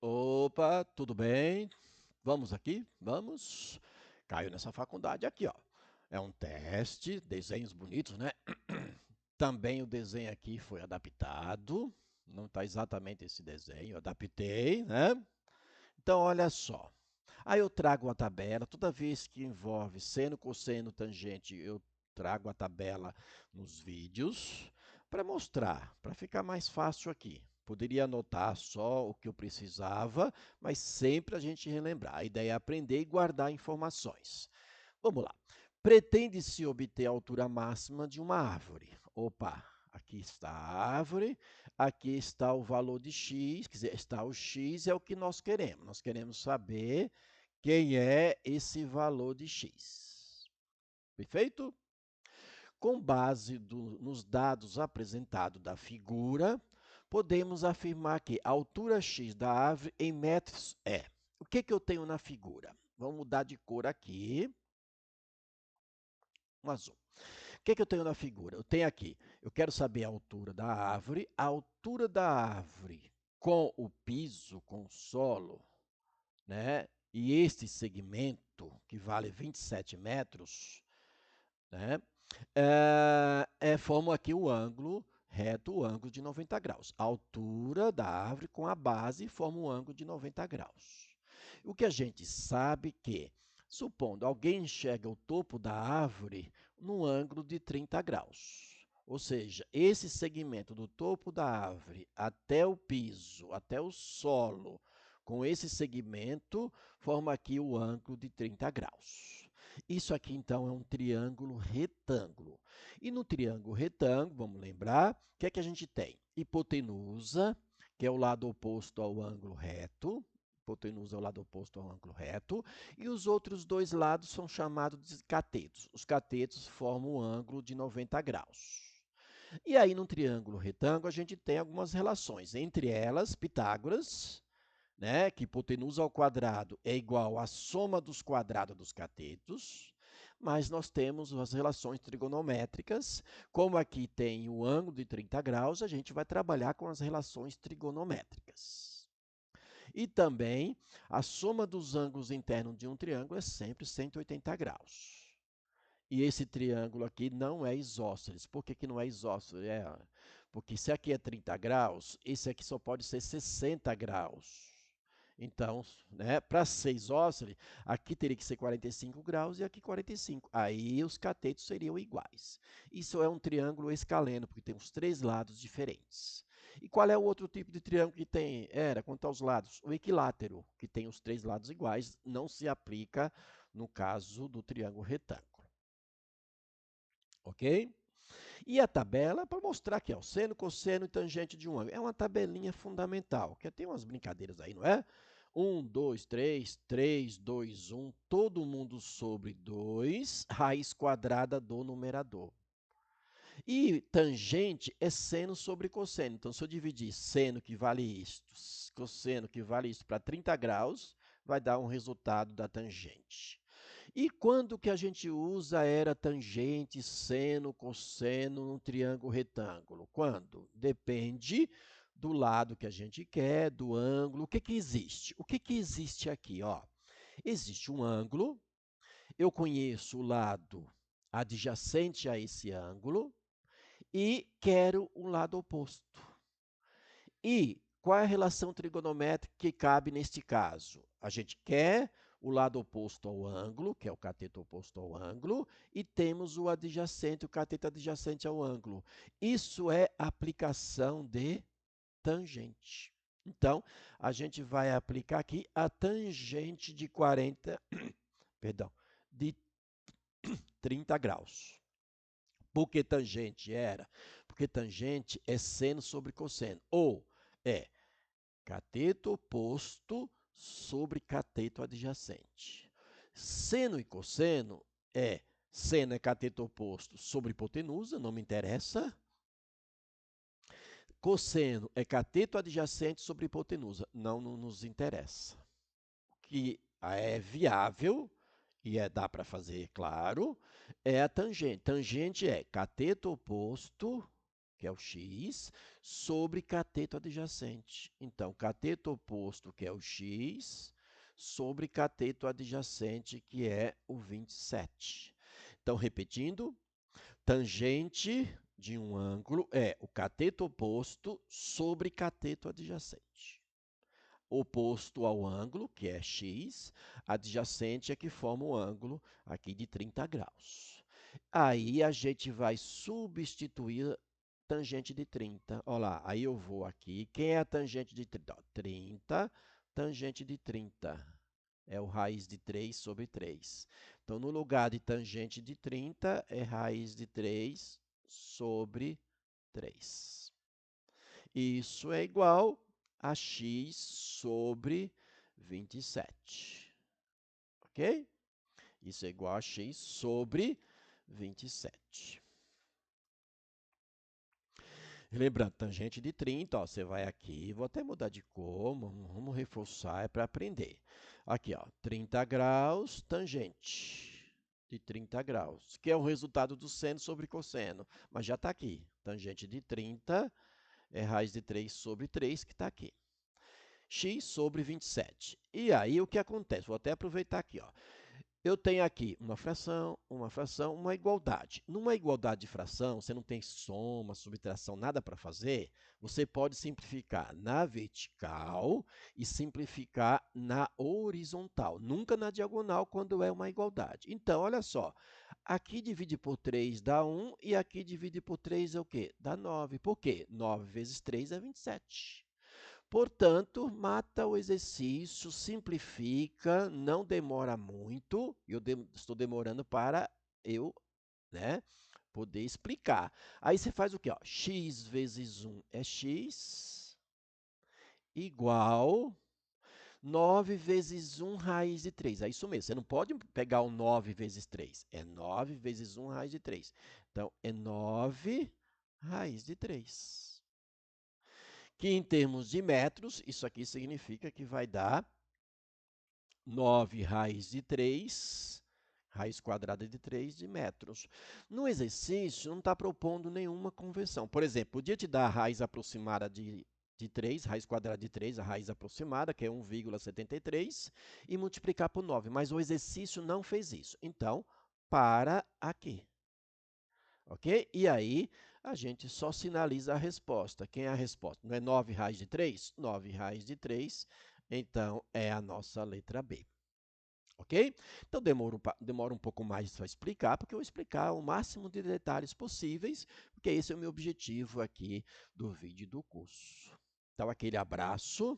Opa, tudo bem? Vamos aqui? Vamos. Caiu nessa faculdade aqui, ó. É um teste, desenhos bonitos, né? Também o desenho aqui foi adaptado. Não está exatamente esse desenho, eu adaptei, né? Então, olha só. Aí eu trago a tabela, toda vez que envolve seno, cosseno, tangente, eu trago a tabela nos vídeos para mostrar, para ficar mais fácil aqui. Poderia anotar só o que eu precisava, mas sempre a gente relembrar. A ideia é aprender e guardar informações. Vamos lá. Pretende-se obter a altura máxima de uma árvore. Opa, aqui está a árvore, aqui está o valor de x, quer dizer, está o x, é o que nós queremos. Nós queremos saber quem é esse valor de x. Perfeito? Com base nos dados apresentados da figura, podemos afirmar que a altura x da árvore em metros é. O que eu tenho na figura? Vamos mudar de cor aqui, um azul. O que eu tenho na figura? Eu tenho aqui, eu quero saber a altura da árvore com o piso, com o solo, né? E este segmento, que vale 27 metros, né? Forma aqui o ângulo reto, o ângulo de 90 graus. A altura da árvore com a base forma um ângulo de 90 graus. O que a gente sabe que, supondo alguém enxerga o topo da árvore no ângulo de 30 graus. Ou seja, esse segmento do topo da árvore até o piso, até o solo, com esse segmento, forma aqui o ângulo de 30 graus. Isso aqui, então, é um triângulo retângulo. E no triângulo retângulo, vamos lembrar, o que é que a gente tem? Hipotenusa, que é o lado oposto ao ângulo reto. Hipotenusa é o lado oposto ao ângulo reto. E os outros dois lados são chamados de catetos. Os catetos formam o ângulo de 90 graus. E aí, no triângulo retângulo, a gente tem algumas relações. Entre elas, Pitágoras, né, que hipotenusa ao quadrado é igual à soma dos quadrados dos catetos, mas nós temos as relações trigonométricas. Como aqui tem o ângulo de 30 graus, a gente vai trabalhar com as relações trigonométricas. E também, a soma dos ângulos internos de um triângulo é sempre 180 graus. E esse triângulo aqui não é isósceles. Por que não é isósceles? Porque se aqui é 30 graus, esse aqui só pode ser 60 graus. Então, né, para ser isósceles, aqui teria que ser 45 graus e aqui 45. Aí os catetos seriam iguais. Isso é um triângulo escaleno, porque tem os três lados diferentes. E qual é o outro tipo de triângulo que tem? Quanto aos lados? O equilátero, que tem os três lados iguais, não se aplica no caso do triângulo retângulo. Ok? E a tabela para mostrar aqui, ó, seno, cosseno e tangente de um ângulo. É uma tabelinha fundamental, que tem umas brincadeiras aí, não é? 1, 2, 3, 3, 2, 1, todo mundo sobre 2, raiz quadrada do numerador. E tangente é seno sobre cosseno. Então, se eu dividir seno que vale isto, cosseno que vale isto para 30 graus, vai dar um resultado da tangente. E quando que a gente usa era tangente, seno, cosseno num triângulo retângulo? Quando? Depende do lado que a gente quer, do ângulo. O que que existe? O que que existe aqui? Ó? Existe um ângulo, eu conheço o lado adjacente a esse ângulo e quero o lado oposto. E qual é a relação trigonométrica que cabe neste caso? A gente quer o lado oposto ao ângulo, que é o cateto oposto ao ângulo, e temos o adjacente, o cateto adjacente ao ângulo. Isso é aplicação de tangente. Então, a gente vai aplicar aqui a tangente de 40, perdão, de 30 graus. Por que tangente era? Porque tangente é seno sobre cosseno, ou é cateto oposto sobre cateto adjacente. Seno e cosseno é seno é cateto oposto sobre hipotenusa, não me interessa. Cosseno é cateto adjacente sobre hipotenusa, não nos interessa. O que é viável e dá para fazer, claro, é a tangente. Tangente é cateto oposto que é o x, sobre cateto adjacente. Então, cateto oposto, que é o x, sobre cateto adjacente, que é o 27. Então, repetindo, tangente de um ângulo é o cateto oposto sobre cateto adjacente. Oposto ao ângulo, que é x, adjacente é que forma o ângulo aqui de 30 graus. Aí a gente vai substituir tangente de 30. Olha lá, aí eu vou aqui. Quem é a tangente de 30? 30, tangente de 30. É o raiz de 3 sobre 3. Então, no lugar de tangente de 30, é raiz de 3 sobre 3. Isso é igual a x sobre 27. Ok? Isso é igual a x sobre 27. Lembrando, tangente de 30, ó, você vai aqui, vou até mudar de cor, vamos reforçar, é para aprender. Aqui, ó, 30 graus, tangente de 30 graus, que é o resultado do seno sobre cosseno, mas já está aqui. Tangente de 30 é raiz de 3 sobre 3, que está aqui. X sobre 27. E aí, o que acontece? Vou até aproveitar aqui, ó. Eu tenho aqui uma fração, uma igualdade. Numa igualdade de fração, você não tem soma, subtração, nada para fazer, você pode simplificar na vertical e simplificar na horizontal, nunca na diagonal quando é uma igualdade. Então, olha só, aqui divide por 3 dá 1 e aqui divide por 3 é o quê? Dá 9. Por quê? 9 vezes 3 é 27. Portanto, mata o exercício, simplifica, não demora muito. Eu estou demorando para eu, né, poder explicar. Aí você faz o quê? Ó? X vezes 1 é x, igual 9 vezes 1 raiz de 3. É isso mesmo, você não pode pegar o 9 vezes 3. É 9 vezes 1 raiz de 3. Então, é 9 raiz de 3. Que em termos de metros, isso aqui significa que vai dar 9 raiz de 3, raiz quadrada de 3 de metros. No exercício, não está propondo nenhuma conversão. Por exemplo, podia te dar a raiz aproximada de 3, raiz quadrada de 3, a raiz aproximada, que é 1,73, e multiplicar por 9. Mas o exercício não fez isso. Então, para aqui. Ok? E aí, a gente só sinaliza a resposta. Quem é a resposta? Não é 9 raiz de 3? 9 raiz de 3, então é a nossa letra B. Ok? Então, demora um pouco mais para explicar, porque eu vou explicar o máximo de detalhes possíveis, porque esse é o meu objetivo aqui do vídeo do curso. Então, aquele abraço.